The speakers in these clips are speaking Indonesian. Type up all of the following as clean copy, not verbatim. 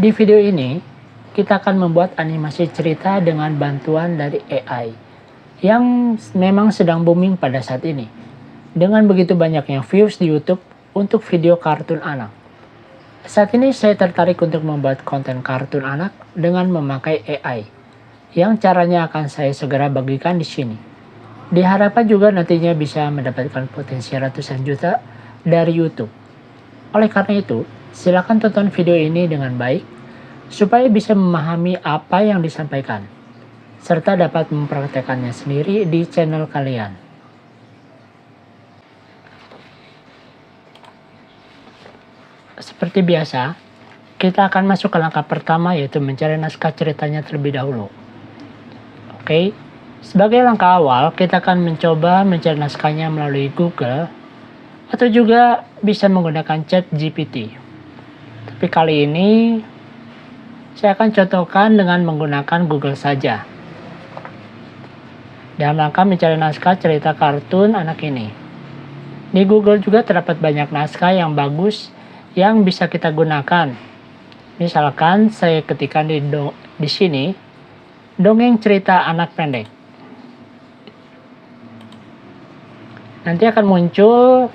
Di video ini, kita akan membuat animasi cerita dengan bantuan dari AI yang memang sedang booming pada saat ini. Dengan begitu banyaknya views di YouTube untuk video kartun anak. Saat ini saya tertarik untuk membuat konten kartun anak dengan memakai AI, yang caranya akan saya segera bagikan di sini. Diharapkan juga nantinya bisa mendapatkan potensi ratusan juta dari YouTube. Oleh karena itu, silakan tonton video ini dengan baik supaya bisa memahami apa yang disampaikan, serta dapat mempraktekannya sendiri di channel kalian. Seperti biasa, kita akan masuk ke langkah pertama, yaitu mencari naskah ceritanya terlebih dahulu. Oke, sebagai langkah awal, kita akan mencoba mencari naskahnya melalui Google, atau juga bisa menggunakan ChatGPT. Tapi kali ini, saya akan contohkan dengan menggunakan Google saja. Dalam rangka mencari naskah cerita kartun anak ini. Di Google juga terdapat banyak naskah yang bagus yang bisa kita gunakan. Misalkan saya ketikkan di sini, dongeng cerita anak pendek. Nanti akan muncul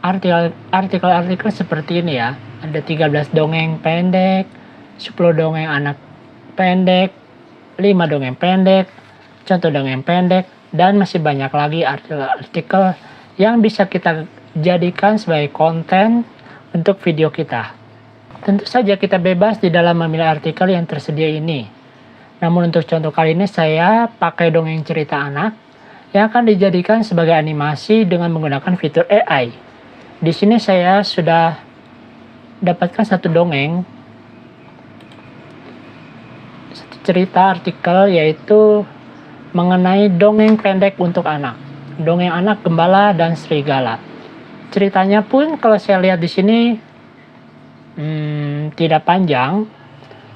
artikel-artikel seperti ini ya. Ada 13 dongeng pendek, 10 dongeng anak pendek, 5 dongeng pendek, contoh dongeng pendek, dan masih banyak lagi artikel yang bisa kita jadikan sebagai konten untuk video kita. Tentu saja kita bebas di dalam memilih artikel yang tersedia ini. Namun untuk contoh kali ini saya pakai dongeng cerita anak yang akan dijadikan sebagai animasi dengan menggunakan fitur AI. Di sini saya sudah dapatkan satu cerita artikel, yaitu mengenai dongeng pendek untuk anak. Dongeng anak Gembala dan Serigala. Ceritanya pun kalau saya lihat di sini tidak panjang,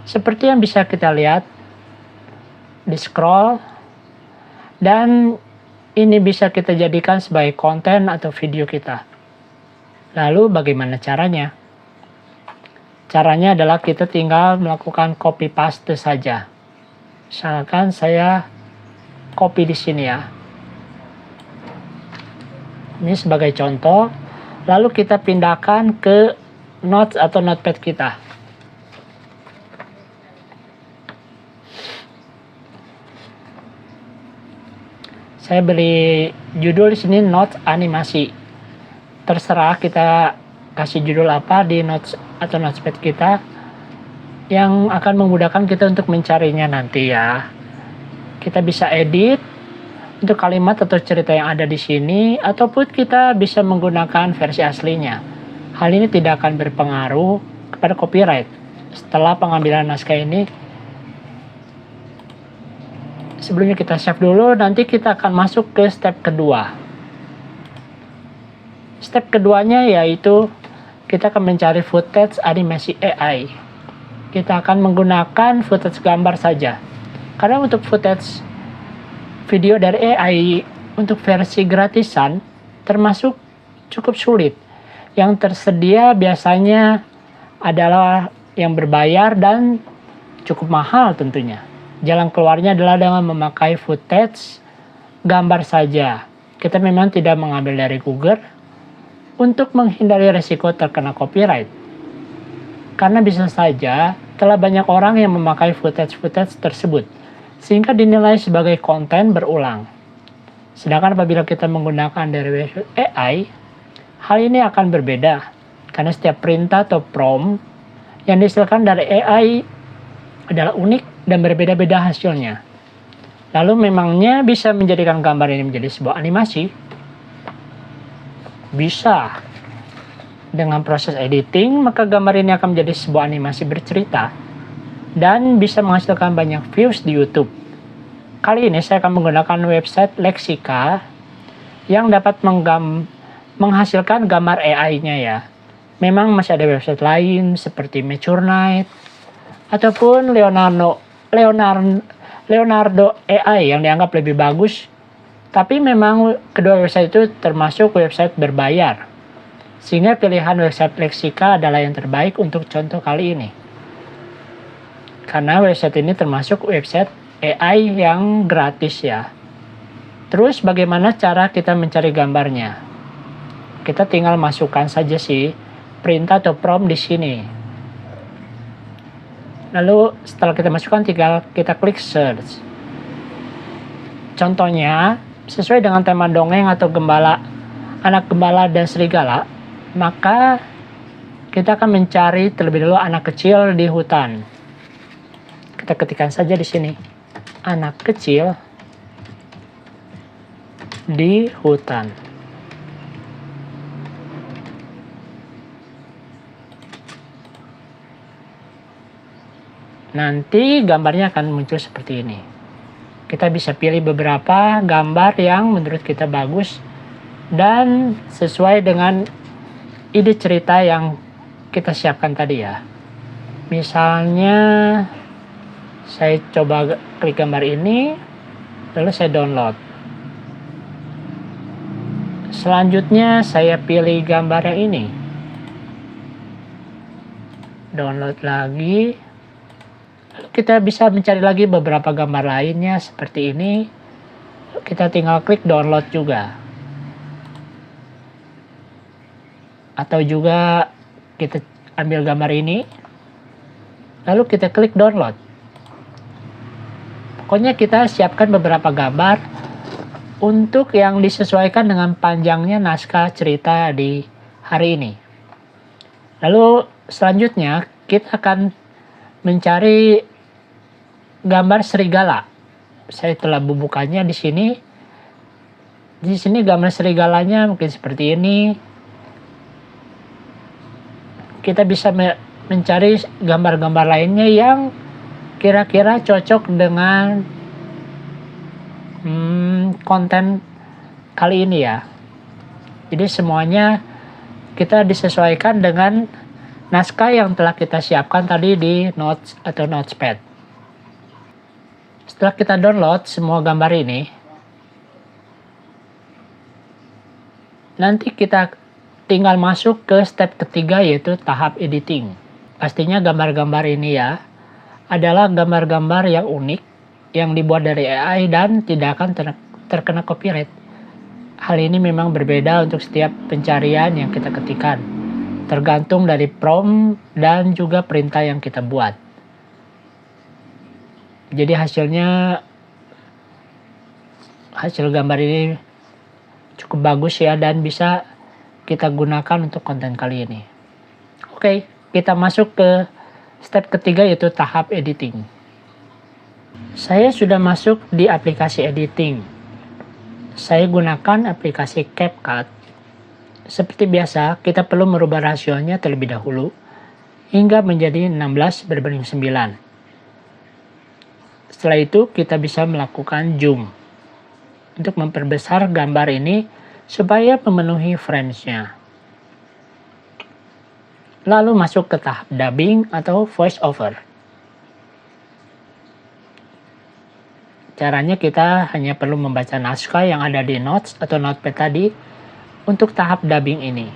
seperti yang bisa kita lihat di scroll, dan ini bisa kita jadikan sebagai konten atau video kita. Lalu bagaimana caranya? Caranya adalah kita tinggal melakukan copy paste saja. Misalkan saya copy di sini ya. Ini sebagai contoh. Lalu kita pindahkan ke notes atau notepad kita. Saya beri judul di sini notes animasi. Terserah kita kasih judul apa di notes atau notepad kita yang akan memudahkan kita untuk mencarinya nanti ya. Kita bisa edit untuk kalimat atau cerita yang ada di sini, ataupun kita bisa menggunakan versi aslinya. Hal ini tidak akan berpengaruh kepada copyright. Setelah pengambilan naskah ini, sebelumnya kita save dulu, nanti kita akan masuk ke step kedua. Step keduanya yaitu kita akan mencari footage animasi AI. Kita akan menggunakan footage gambar saja. Karena untuk footage video dari AI untuk versi gratisan termasuk cukup sulit. Yang tersedia biasanya adalah yang berbayar dan cukup mahal tentunya. Jalan keluarnya adalah dengan memakai footage gambar saja. Kita memang tidak mengambil dari Google untuk menghindari resiko terkena copyright. Karena bisa saja telah banyak orang yang memakai footage tersebut, sehingga dinilai sebagai konten berulang. Sedangkan apabila kita menggunakan dari AI, hal ini akan berbeda. Karena setiap perintah atau prompt yang dihasilkan dari AI adalah unik dan berbeda-beda hasilnya. Lalu memangnya bisa menjadikan gambar ini menjadi sebuah animasi? Bisa. Dengan proses editing, maka gambar ini akan menjadi sebuah animasi bercerita dan bisa menghasilkan banyak views di YouTube. Kali ini saya akan menggunakan website Lexika yang dapat menghasilkan gambar AI-nya ya. Memang masih ada website lain seperti Midjourney ataupun Leonardo AI yang dianggap lebih bagus. Tapi memang kedua website itu termasuk website berbayar. Sehingga pilihan website Lexika adalah yang terbaik untuk contoh kali ini. Karena website ini termasuk website AI yang gratis ya. Terus bagaimana cara kita mencari gambarnya? Kita tinggal masukkan saja sih perintah atau prompt di sini. Lalu setelah kita masukkan tinggal kita klik search. Contohnya sesuai dengan tema dongeng atau anak gembala dan serigala, maka kita akan mencari terlebih dahulu anak kecil di hutan. Kita ketikkan saja di sini, anak kecil di hutan. Nanti gambarnya akan muncul seperti ini. Kita bisa pilih beberapa gambar yang menurut kita bagus dan sesuai dengan ide cerita yang kita siapkan tadi ya. Misalnya saya coba klik gambar ini, lalu saya download. Selanjutnya saya pilih gambar yang ini. Download lagi. Kita bisa mencari lagi beberapa gambar lainnya seperti ini. Kita tinggal klik download juga. Atau juga kita ambil gambar ini, lalu kita klik download. Pokoknya kita siapkan beberapa gambar untuk yang disesuaikan dengan panjangnya naskah cerita di hari ini. Lalu selanjutnya kita akan mencari gambar serigala. Saya telah membukanya di sini. Di sini gambar serigalanya mungkin seperti ini. Kita bisa mencari gambar-gambar lainnya yang kira-kira cocok dengan konten kali ini ya. Jadi semuanya kita disesuaikan dengan naskah yang telah kita siapkan tadi di notes atau notepad. Setelah kita download semua gambar ini, nanti kita tinggal masuk ke step ketiga yaitu tahap editing. Pastinya gambar-gambar ini ya adalah gambar-gambar yang unik yang dibuat dari AI dan tidak akan terkena copyright. Hal ini memang berbeda untuk setiap pencarian yang kita ketikkan, tergantung dari prompt dan juga perintah yang kita buat. Jadi hasil gambar ini cukup bagus ya dan bisa kita gunakan untuk konten kali ini. Oke, kita masuk ke step ketiga yaitu tahap editing. Saya sudah masuk di aplikasi editing. Saya gunakan aplikasi CapCut. Seperti biasa, kita perlu merubah rasionya terlebih dahulu hingga menjadi 16:9. Setelah itu, kita bisa melakukan zoom untuk memperbesar gambar ini supaya memenuhi frames-nya. Lalu masuk ke tahap dubbing atau voice over. Caranya kita hanya perlu membaca naskah yang ada di notes atau notepad tadi untuk tahap dubbing ini.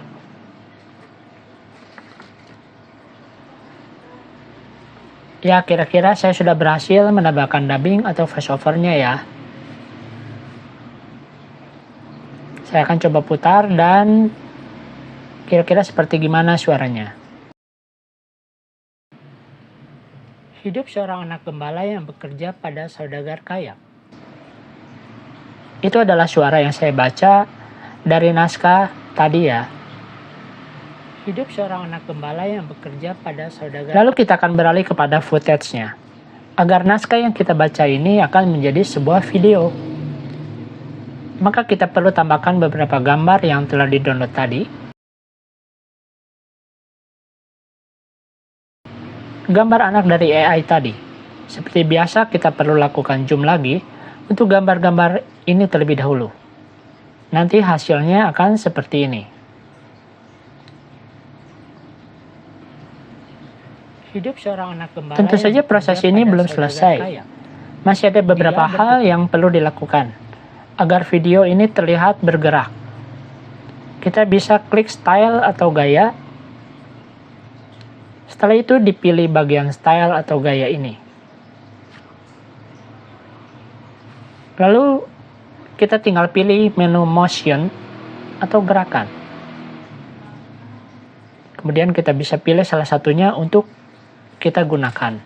Ya, kira-kira saya sudah berhasil menambahkan dubbing atau voice over-nya ya. Saya akan coba putar dan kira-kira seperti gimana suaranya. Hidup seorang anak gembala yang bekerja pada saudagar kayak. Itu adalah suara yang saya baca dari naskah tadi ya. Hidup seorang anak gembala yang bekerja pada saudagar. Lalu kita akan beralih kepada footage-nya. Agar naskah yang kita baca ini akan menjadi sebuah video, maka kita perlu tambahkan beberapa gambar yang telah di-download tadi. Gambar anak dari AI tadi. Seperti biasa kita perlu lakukan zoom lagi untuk gambar-gambar ini terlebih dahulu. Nanti hasilnya akan seperti ini. Hidup seorang anak gembala. Tentu saja proses ini belum selesai. Masih ada beberapa hal yang perlu dilakukan agar video ini terlihat bergerak. kita bisa klik style atau gaya. Setelah itu dipilih bagian style atau gaya ini. Lalu kita tinggal pilih menu motion atau gerakan. Kemudian kita bisa pilih salah satunya untuk kita gunakan.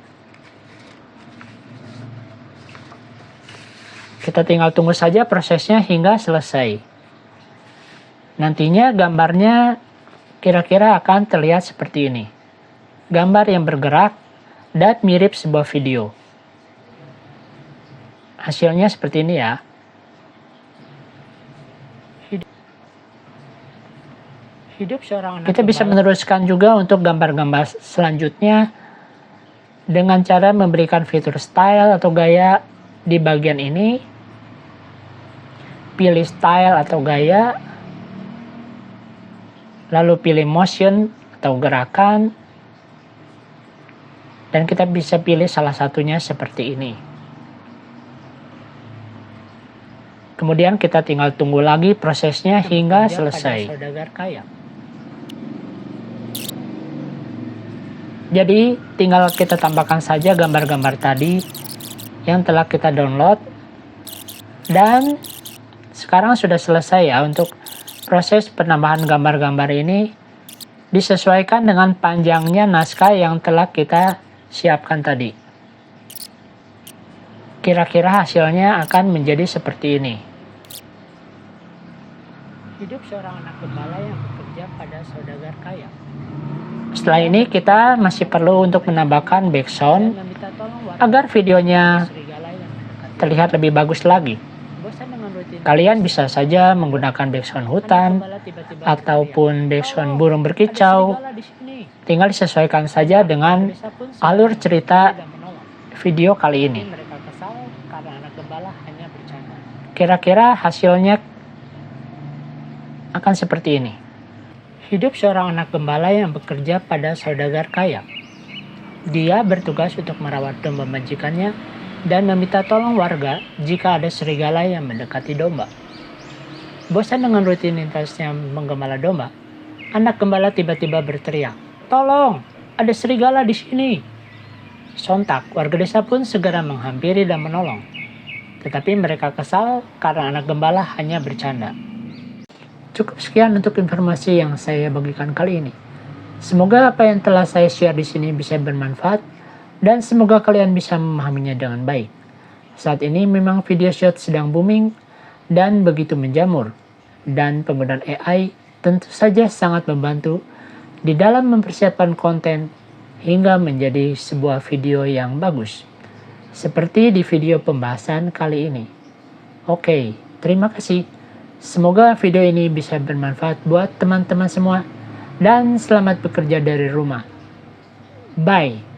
Kita tinggal tunggu saja prosesnya hingga selesai. Nantinya gambarnya kira-kira akan terlihat seperti ini. Gambar yang bergerak dan mirip sebuah video. Hasilnya seperti ini ya. Hidup seorang anak. Kita bisa meneruskan juga untuk gambar-gambar selanjutnya dengan cara memberikan fitur style atau gaya di bagian ini. Pilih style atau gaya, lalu pilih motion atau gerakan, dan kita bisa pilih salah satunya seperti ini. Kemudian kita tinggal tunggu lagi prosesnya hingga selesai. Jadi tinggal kita tambahkan saja gambar-gambar tadi yang telah kita download. Dan sekarang sudah selesai ya untuk proses penambahan gambar-gambar ini. Disesuaikan dengan panjangnya naskah yang telah kita siapkan tadi. Kira-kira hasilnya akan menjadi seperti ini. Hidup seorang anak gembala yang bekerja pada saudagar kaya. Setelah ini kita masih perlu untuk menambahkan background agar videonya terlihat lebih bagus lagi. Kalian bisa saja menggunakan background hutan ataupun background burung berkicau. Tinggal disesuaikan saja dengan alur cerita video kali ini. Kira-kira hasilnya akan seperti ini. Hidup seorang anak gembala yang bekerja pada saudagar kaya. Dia bertugas untuk merawat domba majikannya dan meminta tolong warga jika ada serigala yang mendekati domba. Bosan dengan rutinitasnya menggembala domba, anak gembala tiba-tiba berteriak, "Tolong, ada serigala di sini!" Sontak, warga desa pun segera menghampiri dan menolong. Tetapi mereka kesal karena anak gembala hanya bercanda. Cukup sekian untuk informasi yang saya bagikan kali ini. Semoga apa yang telah saya share di sini bisa bermanfaat dan semoga kalian bisa memahaminya dengan baik. Saat ini memang video shot sedang booming dan begitu menjamur, dan penggunaan AI tentu saja sangat membantu di dalam mempersiapkan konten hingga menjadi sebuah video yang bagus. Seperti di video pembahasan kali ini. Oke, terima kasih. Semoga video ini bisa bermanfaat buat teman-teman semua dan selamat bekerja dari rumah. Bye.